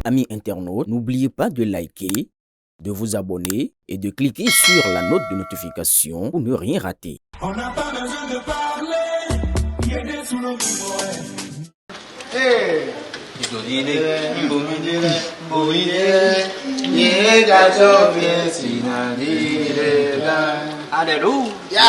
Amis internautes, n'oubliez pas de liker, de vous abonner et de cliquer sur la note de notification pour ne rien rater. On n'a pas besoin de parler, il y a des sous nos Alléluia.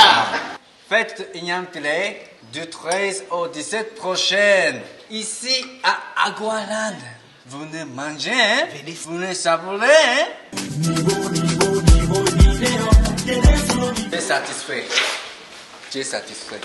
Fête Ignamtile du 13 au 17 prochaine, ici à Agualand. Venez manger, hein? Venez savourer, hein? Tu es satisfait. Tu es satisfait.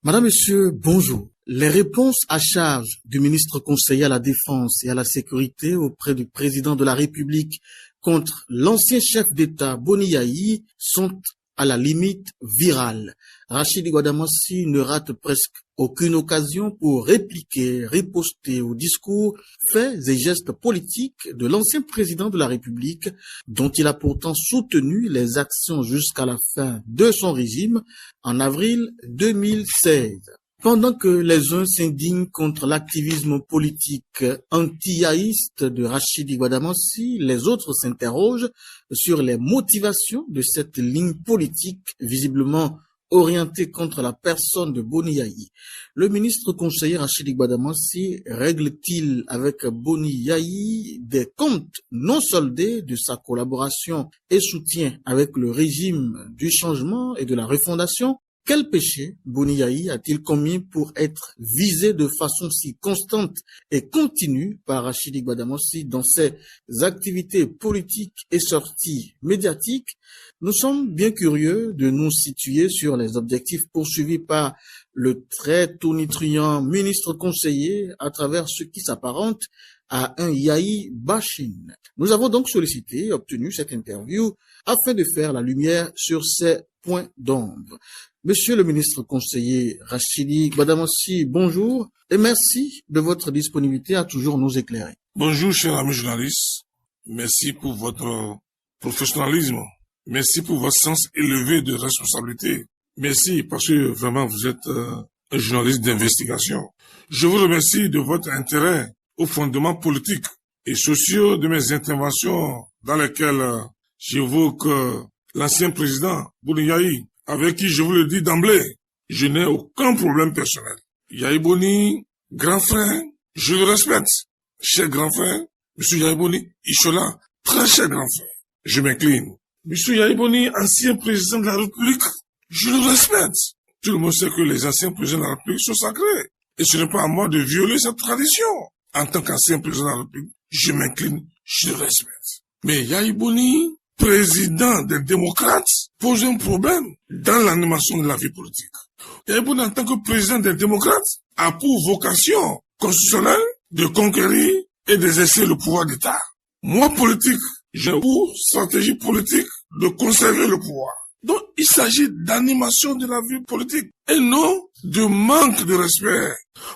Madame, Monsieur, bonjour. Les réponses à charge du ministre conseiller à la Défense et à la Sécurité auprès du président de la République contre l'ancien chef d'État Boni Yayi sont à la limite virale. Rachidi Gouadamossi ne rate presque aucune occasion pour répliquer, riposter aux discours, faits et gestes politiques de l'ancien président de la République, dont il a pourtant soutenu les actions jusqu'à la fin de son régime en avril 2016. Pendant que les uns s'indignent contre l'activisme politique anti-yaïste de Rachidi Gouadamossi, les autres s'interrogent sur les motivations de cette ligne politique visiblement orientée contre la personne de Boni Yayi. Le ministre conseiller Rachidi Gouadamossi règle-t-il avec Boni Yayi des comptes non soldés de sa collaboration et soutien avec le régime du changement et de la refondation? Quel péché Boni Yayi a-t-il commis pour être visé de façon si constante et continue par Rachidi Gouadamossi dans ses activités politiques et sorties médiatiques? Nous sommes bien curieux de nous situer sur les objectifs poursuivis par le très tonitruant ministre conseiller à travers ce qui s'apparente à un Yayi bashing. Nous avons donc sollicité et obtenu cette interview afin de faire la lumière sur ces points d'ombre. Monsieur le ministre conseiller Rachidi Gouadamossi, bonjour et merci de votre disponibilité à toujours nous éclairer. Bonjour, chers amis journalistes. Merci pour votre professionnalisme. Merci pour votre sens élevé de responsabilité. Merci parce que vraiment vous êtes un journaliste d'investigation. Je vous remercie de votre intérêt aux fondements politiques et sociaux de mes interventions dans lesquelles j'évoque l'ancien président Boni Yayi, avec qui je vous le dis d'emblée, je n'ai aucun problème personnel. Yayi Boni, grand frère, je le respecte. Cher grand frère, Monsieur Yayi Boni, Ishola, très cher grand frère, je m'incline. Monsieur Yayi Boni, ancien président de la République, je le respecte. Tout le monde sait que les anciens présidents de la République sont sacrés. Et ce n'est pas à moi de violer cette tradition. En tant qu'ancien président de la République, je m'incline, je le respecte. Mais Yayi Boni, président des démocrates, pose un problème dans l'animation de la vie politique. Yayi Boni, en tant que président des démocrates, a pour vocation constitutionnelle de conquérir et d'exercer le pouvoir d'État. Moi, politique, j'ai pour stratégie politique de conserver le pouvoir. Donc, il s'agit d'animation de la vie politique et non de manque de respect.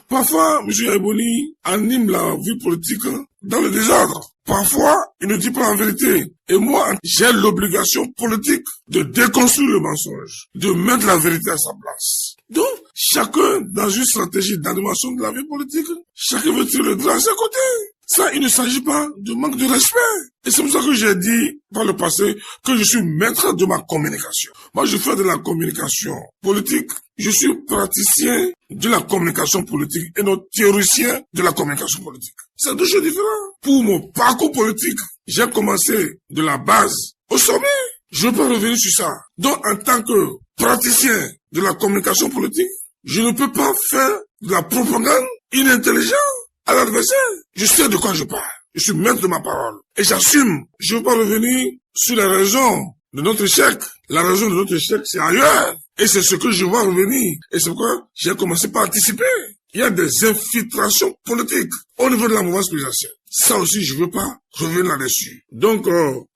Parfois, M. Yayi Boni anime la vie politique dans le désordre. Parfois, il ne dit pas la vérité. Et moi, j'ai l'obligation politique de déconstruire le mensonge, de mettre la vérité à sa place. Donc, chacun, dans une stratégie d'animation de la vie politique, chacun veut tirer le drap à ses côtés. Ça, il ne s'agit pas de manque de respect. Et c'est pour ça que j'ai dit par le passé que je suis maître de ma communication. Moi, je fais de la communication politique. Je suis praticien de la communication politique et non théoricien de la communication politique. C'est deux choses différentes. Pour mon parcours politique, j'ai commencé de la base au sommet. Je ne peux pas revenir sur ça. Donc, en tant que praticien de la communication politique, je ne peux pas faire de la propagande inintelligente à l'adversaire. Je sais de quoi je parle. Je suis maître de ma parole. Et j'assume. Je ne veux pas revenir sur les raisons de notre échec. La raison de notre échec, c'est ailleurs. Et c'est ce que je vois revenir. Et c'est pourquoi j'ai commencé par anticiper. Il y a des infiltrations politiques au niveau de la mouvance présidentielle. Ça aussi, je ne veux pas revenir là-dessus. Donc,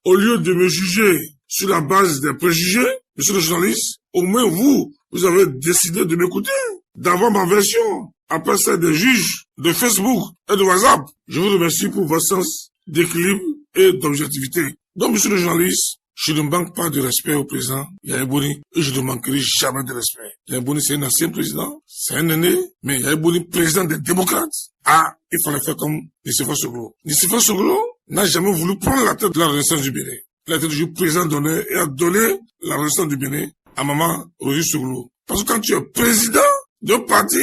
au lieu de me juger sur la base des préjugés, monsieur le journaliste, au moins vous avez décidé de m'écouter, d'avoir ma version. Après ça, des juges de Facebook et de WhatsApp. Je vous remercie pour votre sens d'équilibre et d'objectivité. Donc, monsieur le journaliste, je ne manque pas de respect au président Yayi Boni et je ne manquerai jamais de respect. Yahya Boni, c'est un ancien président, c'est un aîné, mais Yahya Boni, président des démocrates. Ah, il fallait faire comme Nicéphore Soglo. Nicéphore Soglo n'a jamais voulu prendre la tête de la Renaissance du Bénin. Il a été toujours président d'honneur et a donné la Renaissance du Bénin à Maman Roger Soglo. Parce que quand tu es président d'un parti,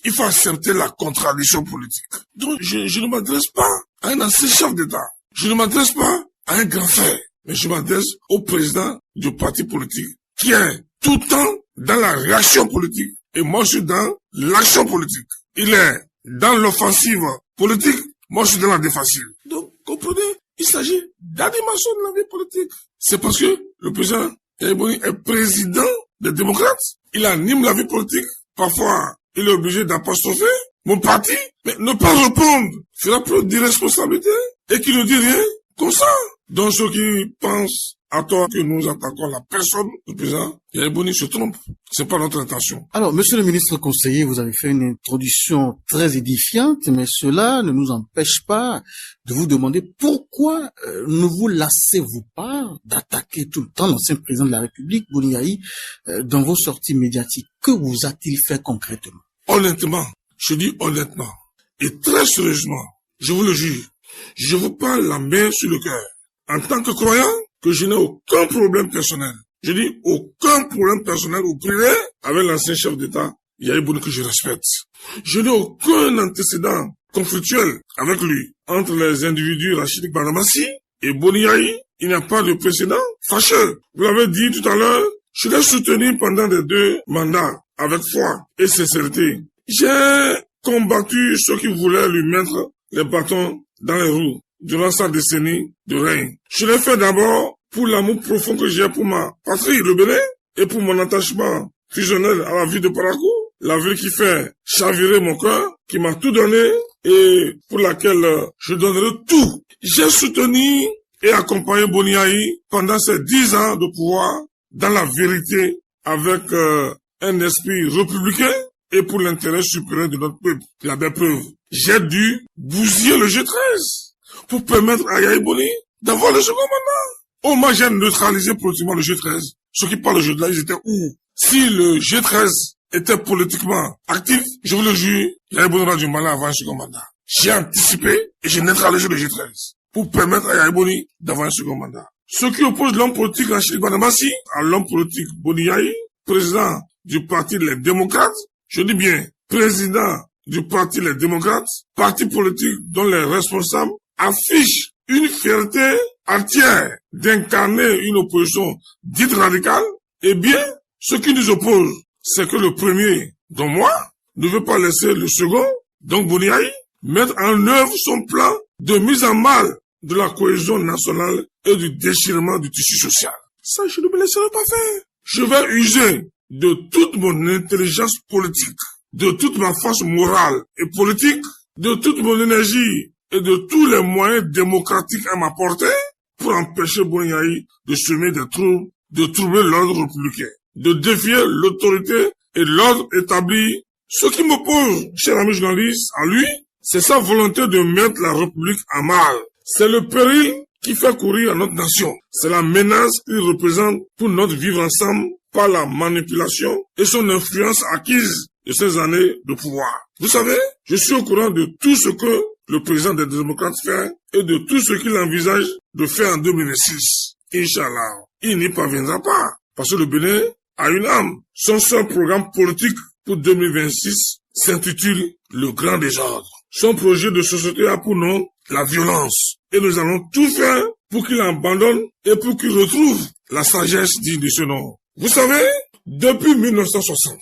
il faut accepter la contradiction politique. Donc, je ne m'adresse pas à un ancien chef d'État. Je ne m'adresse pas à un grand frère. Mais je m'adresse au président du parti politique qui est tout le temps dans la réaction politique. Et moi, je suis dans l'action politique. Il est dans l'offensive politique. Moi, je suis dans la défensive. Donc, comprenez, il s'agit d'animation de la vie politique. C'est parce que le président Yahya Boni est président des démocrates. Il anime la vie politique. Parfois, il est obligé d'apostropher mon parti, mais ne pas répondre fera preuve d'irresponsabilité et qui ne dit rien comme ça. Donc ceux qui pensent à tort que nous attaquons la personne du président Yahya Boni se trompent. C'est pas notre intention. Alors, monsieur le ministre conseiller, vous avez fait une introduction très édifiante, mais cela ne nous empêche pas de vous demander pourquoi ne vous lassez-vous pas d'attaquer tout le temps l'ancien président de la République, Boni Yayi, dans vos sorties médiatiques. Que vous a-t-il fait concrètement? Honnêtement, je dis honnêtement et très sérieusement, je vous le jure, je vous parle la main sur le cœur. En tant que croyant, que je n'ai aucun problème personnel. Je dis aucun problème personnel ou privé avec l'ancien chef d'État, Yahya Boni, que je respecte. Je n'ai aucun antécédent conflictuel avec lui. Entre les individus Rachid Banamassi et Boni Yayi, il n'y a pas de précédent fâcheux. Vous l'avez dit tout à l'heure, je l'ai soutenu pendant les 2 mandats avec foi et sincérité. J'ai combattu ceux qui voulaient lui mettre les bâtons dans les roues durant sa décennie de règne. Je l'ai fait d'abord pour l'amour profond que j'ai pour ma patrie, le Bénin, et pour mon attachement fusionnel à la ville de Parakou, la ville qui fait chavirer mon cœur, qui m'a tout donné et pour laquelle je donnerai tout. J'ai soutenu et accompagné Boni Yayi pendant ces 10 ans de pouvoir dans la vérité avec un esprit républicain et pour l'intérêt supérieur de notre peuple. La belle preuve, j'ai dû bousiller le G13 pour permettre à Yahya Boni d'avoir le second mandat. Oh, moi, j'ai neutralisé politiquement le G13. Ceux qui parlent de là, ils étaient où? Si le G13 était politiquement actif, je vous le jure, Yahya Boni aura du mal à avoir un second mandat. J'ai anticipé et j'ai neutralisé le G13 pour permettre à Yahya Boni d'avoir un second mandat. Ceux qui opposent l'homme politique Rachid Banamassi à l'homme politique Boni Yayi, président du parti Les Démocrates, je dis bien, président du parti Les Démocrates, parti politique dont les responsables affichent une fierté entière d'incarner une opposition dite radicale, eh bien, ce qui nous oppose, c'est que le premier, dont moi, ne veut pas laisser le second, donc Boni Yayi, mettre en œuvre son plan de mise en mal de la cohésion nationale et du déchirement du tissu social. Ça, je ne me laisserai pas faire. Je vais user de toute mon intelligence politique, de toute ma force morale et politique, de toute mon énergie et de tous les moyens démocratiques à ma portée pour empêcher Boni Yayi de semer des troubles, de troubler l'ordre républicain, de défier l'autorité et l'ordre établi. Ce qui m'oppose, cher ami journaliste, à lui, c'est sa volonté de mettre la République à mal. C'est le péril qui fait courir à notre nation. C'est la menace qu'il représente pour notre vivre ensemble par la manipulation et son influence acquise de ces années de pouvoir. Vous savez, je suis au courant de tout ce que le président des démocrates fait et de tout ce qu'il envisage de faire en 2026. Inch'Allah, il n'y parviendra pas parce que le Bénin a une âme. Son seul programme politique pour 2026 s'intitule Le Grand Désordre. Son projet de société a pour nom la violence. Et nous allons tout faire pour qu'il abandonne et pour qu'il retrouve la sagesse digne de ce nom. Vous savez, depuis 1960,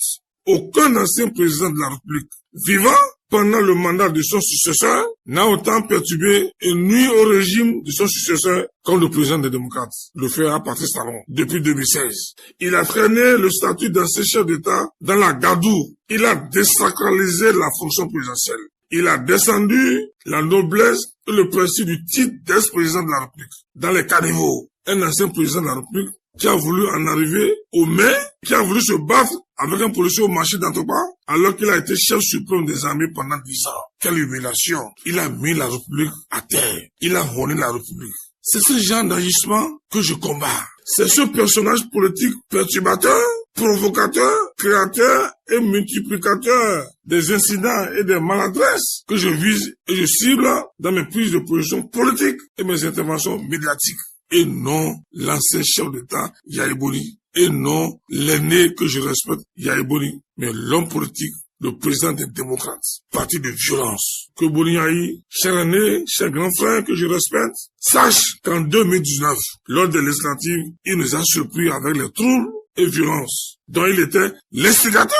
aucun ancien président de la République vivant pendant le mandat de son successeur n'a autant perturbé et nuit au régime de son successeur comme le président des démocrates, le frère Patrice Talon, depuis 2016. Il a traîné le statut d'ancien chef d'État dans la gadoue. Il a désacralisé la fonction présidentielle. Il a descendu la noblesse et le principe du titre d'ex-président de la République dans les caniveaux. Un ancien président de la République qui a voulu en arriver au mai, qui a voulu se battre avec un policier au marché d'Antopa, alors qu'il a été chef suprême des armées pendant 10 ans. Quelle humiliation! Il a mis la République à terre. Il a rôné la République. C'est ce genre d'agissement que je combats. C'est ce personnage politique perturbateur provocateur, créateur et multiplicateur des incidents et des maladresses que je vise et je cible dans mes prises de position politiques et mes interventions médiatiques. Et non l'ancien chef d'État Yahya Boni, et non l'aîné que je respecte Yahya Boni, mais l'homme politique, le président des démocrates, parti de violence. Que Boni Yahi, cher aîné, cher grand frère que je respecte, sache qu'en 2019, lors des législatives, il nous a surpris avec les troubles et violences dont il était l'instigateur.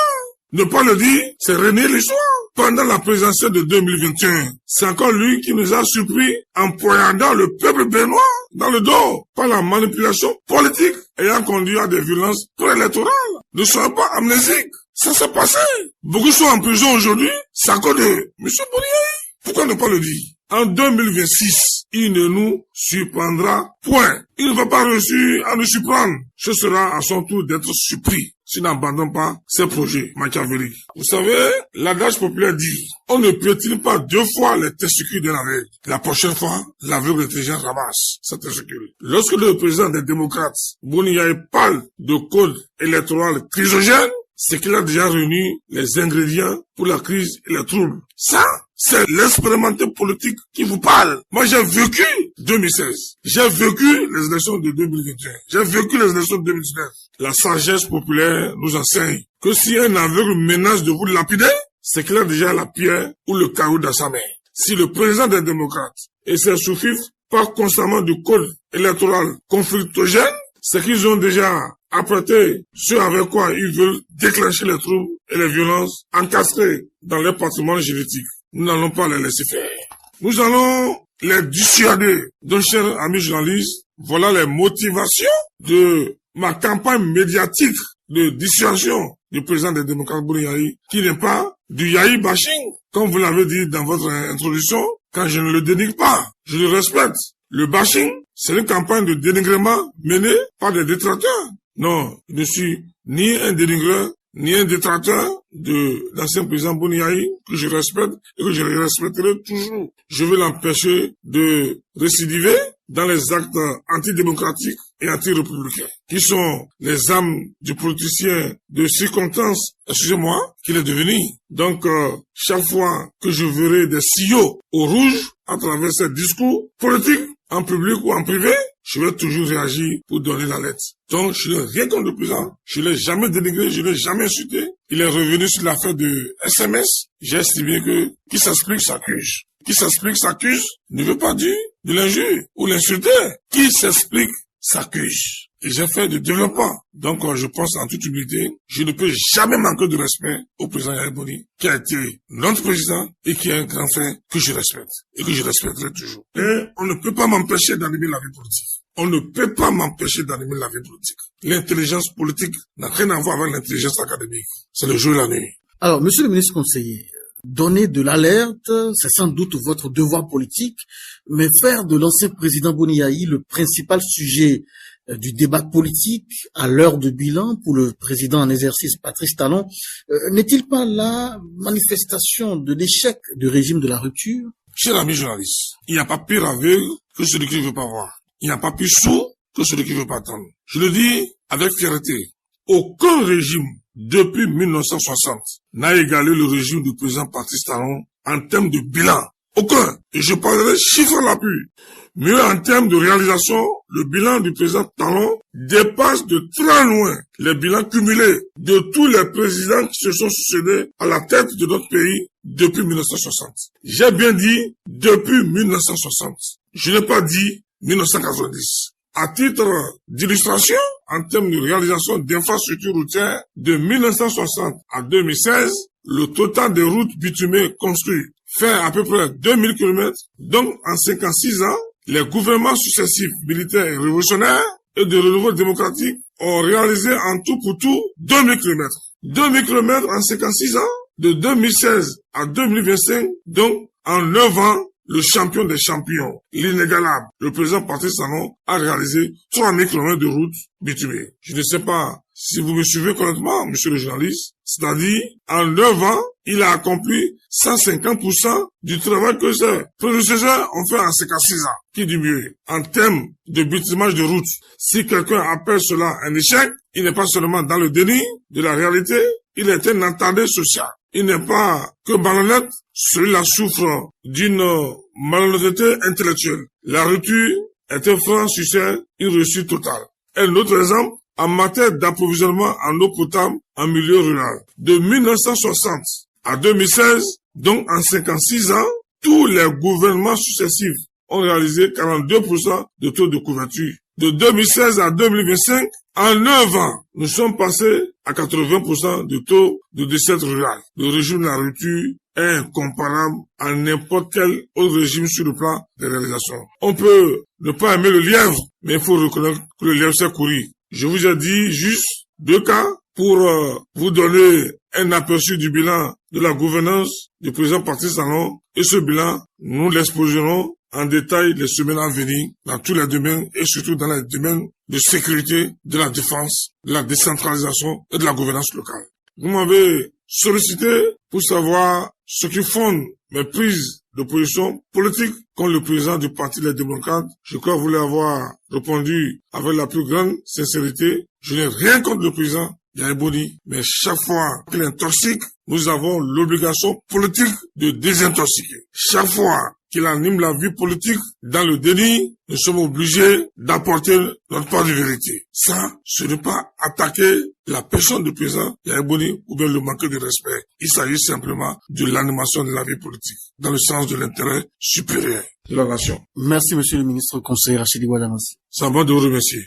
Ne pas le dire, c'est renier l'histoire. Pendant la présidentielle de 2021, c'est encore lui qui nous a surpris en poignardant le peuple béninois dans le dos par la manipulation politique ayant conduit à des violences préélectorales. Ne soyez pas amnésiques. Ça s'est passé. Beaucoup sont en prison aujourd'hui. C'est à cause de M. Boni Yahi. Pourquoi ne pas le dire? En 2026, il ne nous surprendra point. Il ne va pas réussir à nous surprendre. Ce sera à son tour d'être surpris s'il n'abandonne pas ses projets machiavéliques. Vous savez, l'adage populaire dit, on ne piétine pas deux fois les testicules d'un aveugle. La prochaine fois, l'aveugle intelligent ramasse ses testicules. Lorsque le président des démocrates, Boni Yahi, parle de code électoral chrysogène, c'est qu'il a déjà réuni les ingrédients pour la crise et les troubles. Ça, c'est l'expérimenté politique qui vous parle. Moi, j'ai vécu 2016. J'ai vécu les élections de 2021. J'ai vécu les élections de 2019. La sagesse populaire nous enseigne que si un aveugle menace de vous lapider, c'est qu'il a déjà la pierre ou le caillou dans sa main. Si le président des démocrates et ses sous-fifres parlent constamment du code électoral conflictogène, c'est qu'ils ont déjà apprêté ce avec quoi ils veulent déclencher les troubles et les violences encastrées dans leur patrimoine génétique. Nous n'allons pas les laisser faire. Nous allons les dissuader. Donc, chers amis journalistes, voilà les motivations de ma campagne médiatique de dissuasion du président des démocrates Boni Yahi, qui n'est pas du Yahi bashing, comme vous l'avez dit dans votre introduction, quand je ne le dénigre pas, je le respecte. Le bashing, c'est une campagne de dénigrement menée par des détracteurs. Non, je ne suis ni un dénigreur, ni un détracteur de l'ancien président Boni Yahi, que je respecte et que je respecterai toujours. Je vais l'empêcher de récidiver dans les actes antidémocratiques et anti-républicains, qui sont les âmes du politicien de circonstance, excusez-moi, qu'il est devenu. Donc, chaque fois que je verrai des signaux au rouge à travers ces discours politiques, en public ou en privé, je vais toujours réagir pour donner la lettre. Donc, je n'ai rien contre le président. Je ne l'ai jamais dénigré, je ne l'ai jamais insulté. Il est revenu sur l'affaire de SMS. J'ai estimé que qui s'explique s'accuse. Qui s'explique s'accuse ne veut pas dire de l'injure ou l'insulter. Qui s'explique s'accuse. Et j'ai fait du développement. Donc, je pense en toute humilité, je ne peux jamais manquer de respect au président Yahya Boni, qui a été notre président et qui est un grand frère que je respecte et que je respecterai toujours. Et on ne peut pas m'empêcher d'animer la vie politique. On ne peut pas m'empêcher d'animer la vie politique. L'intelligence politique n'a rien à voir avec l'intelligence académique. C'est le jour et la nuit. Alors, monsieur le ministre conseiller, donner de l'alerte, c'est sans doute votre devoir politique, mais faire de l'ancien président Boni Yahi le principal sujet du débat politique à l'heure de bilan pour le président en exercice Patrice Talon, n'est-il pas la manifestation de l'échec du régime de la rupture? Cher ami journaliste, il n'y a pas pire aveugle que celui qui ne veut pas voir. Il n'y a pas plus sourd que celui qui ne veut pas entendre. Je le dis avec fierté. Aucun régime depuis 1960 n'a égalé le régime du président Patrice Talon en termes de bilan. Aucun. Et je parlerai chiffre à l'appui. Mieux en termes de réalisation, le bilan du président Talon dépasse de très loin les bilans cumulés de tous les présidents qui se sont succédés à la tête de notre pays depuis 1960. J'ai bien dit depuis 1960. Je n'ai pas dit 1990. À titre d'illustration, en termes de réalisation d'infrastructures routières, de 1960 à 2016, le total des routes bitumées construites fait à peu près 2000 km. Donc, en 56 ans, les gouvernements successifs militaires et révolutionnaires et de renouveau démocratique ont réalisé en tout pour tout 2000 km. 2000 km en 56 ans, de 2016 à 2025, donc en 9 ans, le champion des champions, l'inégalable, le président Patrice Talon a réalisé 3000 km de routes bitumées. Je ne sais pas Si vous me suivez correctement, monsieur le journaliste, c'est-à-dire, en 9 ans, il a accompli 150% du travail que ses prédécesseurs ont fait en 56 ans. Qui dit mieux? En termes de bitumage de route, si quelqu'un appelle cela un échec, il n'est pas seulement dans le déni de la réalité, il est un attardé social. Il n'est pas que malhonnête, celui-là souffre d'une malhonnêteté intellectuelle. La rupture est un franc succès, une réussite totale. Un autre exemple, en matière d'approvisionnement en eau potable en milieu rural. De 1960 à 2016, donc en 56 ans, tous les gouvernements successifs ont réalisé 42% de taux de couverture. De 2016 à 2025, en 9 ans, nous sommes passés à 80% de taux de décès rural. Le régime de la rupture est incomparable à n'importe quel autre régime sur le plan des réalisations. On peut ne pas aimer le lièvre, mais il faut reconnaître que le lièvre sait courir. Je vous ai dit juste 2 cas pour vous donner un aperçu du bilan de la gouvernance du président Patrice Talon. Et ce bilan, nous l'exposerons en détail les semaines à venir dans tous les domaines et surtout dans les domaines de sécurité, de la défense, de la décentralisation et de la gouvernance locale. Vous m'avez sollicité pour savoir ce qui fonde mes prises de position politique contre le président du Parti des démocrates. Je crois vous l'avoir répondu avec la plus grande sincérité. Je n'ai rien contre le président Yaya Boni, mais chaque fois qu'il intoxique, nous avons l'obligation politique de désintoxiquer. Chaque fois qu'il anime la vie politique dans le déni, nous sommes obligés d'apporter notre part de vérité. Ça, ce n'est pas attaquer la personne du président Yaya Boni ou bien le manque de respect. Il s'agit simplement de l'animation de la vie politique dans le sens de l'intérêt supérieur de la nation. Merci, monsieur le ministre conseiller Rachidi Ouaddamassi. C'est à moi de vous remercier.